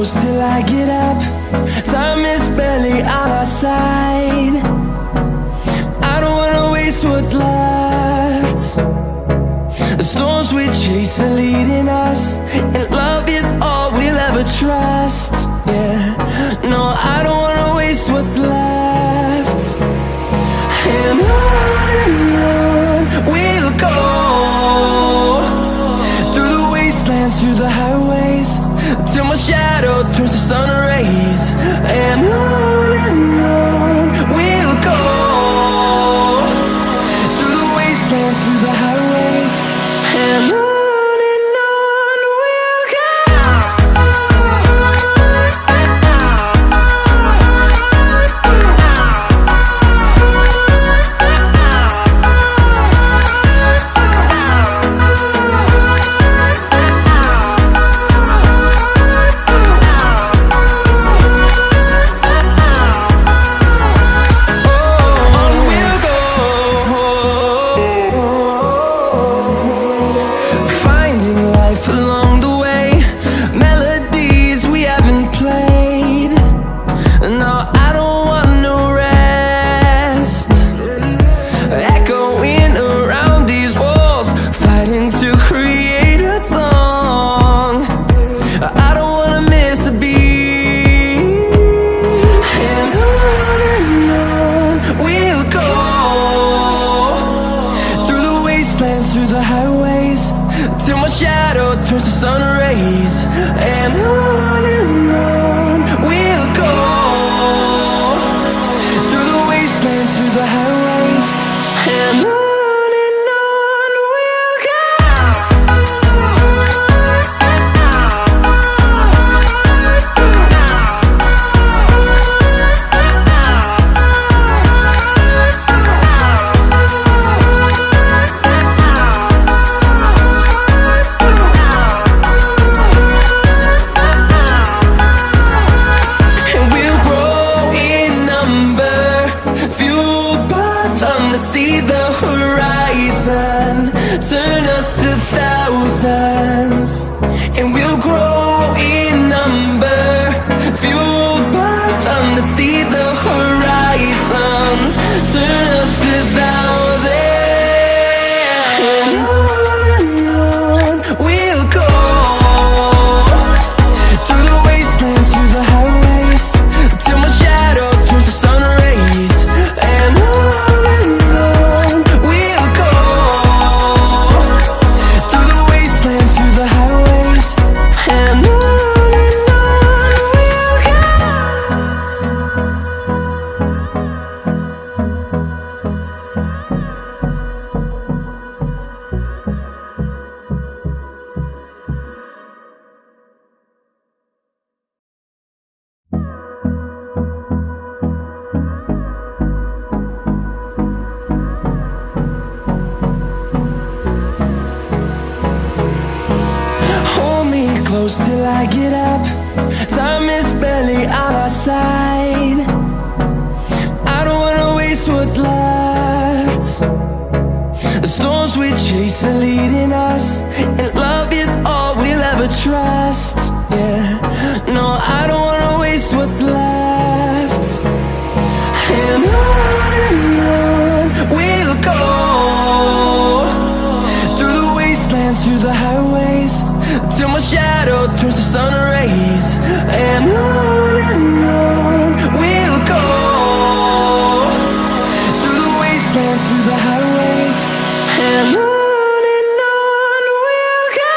close till I get up. Time is barely on our side. I don't wanna waste what's left. The storms we chase are leading us, and love is all we'll ever trust. Yeah, no, I don't wanna waste what's left. And on we'll go, through the wastelands, through the highways, till my shadow turns to sun rays. And on we'll go, through the wastelands, through the highways, and on we'll go. Through the highways, till my shadow turns to sun rays. And on we'll go, through the wastelands, through the highways, and on we'll go. See the horizon turn us to thousands, and we'll grow in number, fueled by them. To see the horizon turn us to thousands, and on we'll go, through the wastelands, through the highways, till my shadow turns to sun rays. And close till I get up. Time is barely on our side. I don't wanna waste what's left. The storms we chase are leading us, and love is all we'll ever trust. Yeah, no, I don't wanna waste what's left. And on we'll go, through the wastelands, through the highways, till my shadow turns to sun rays. And on we'll go, through the wastelands, through the highways, and on. We'll go.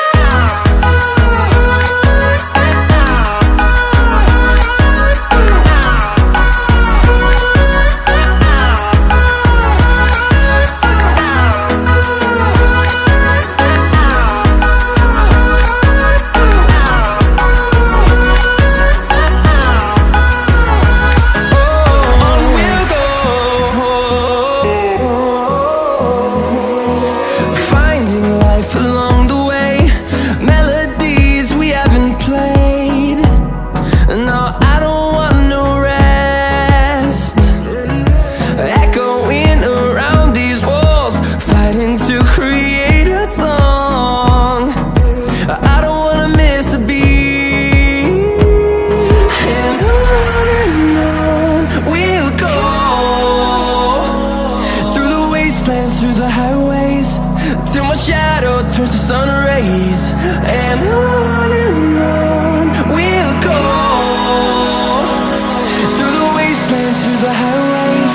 through the highways,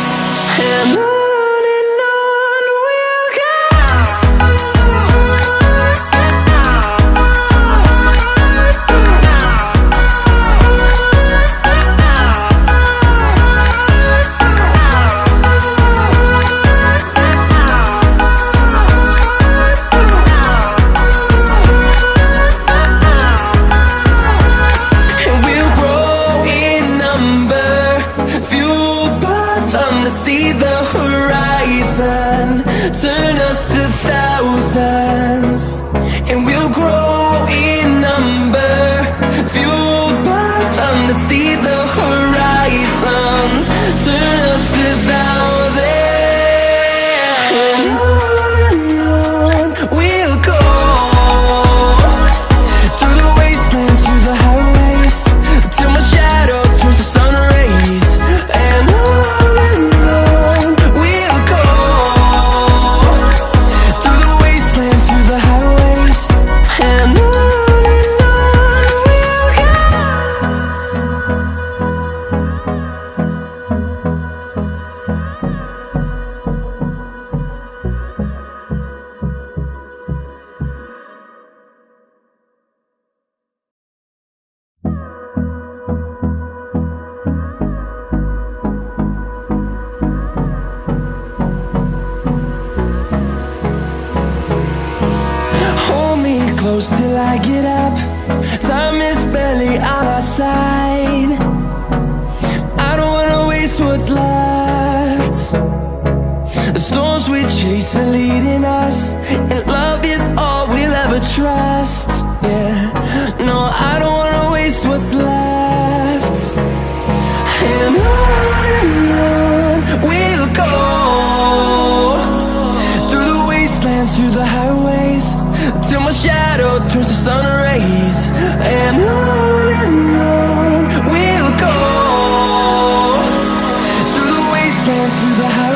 and on we'll go. See the horizon, turn us to thousands, and we'll grow in number, fueled by them to see the horizon, turn us to thousands, and on we'll go, through the wastelands, through the highways, till my shadow turns to sun rays, and on close till I get up. Time is barely on our side. I don't wanna waste what's left. The storms we chase are leading us, and love is all we'll ever trust. Yeah, no, I don't wanna waste what's left. And on we'll go, through the wastelands, through the highways, till my shadow turns to sun rays, and on we'll go, through the wastelands, through the highways.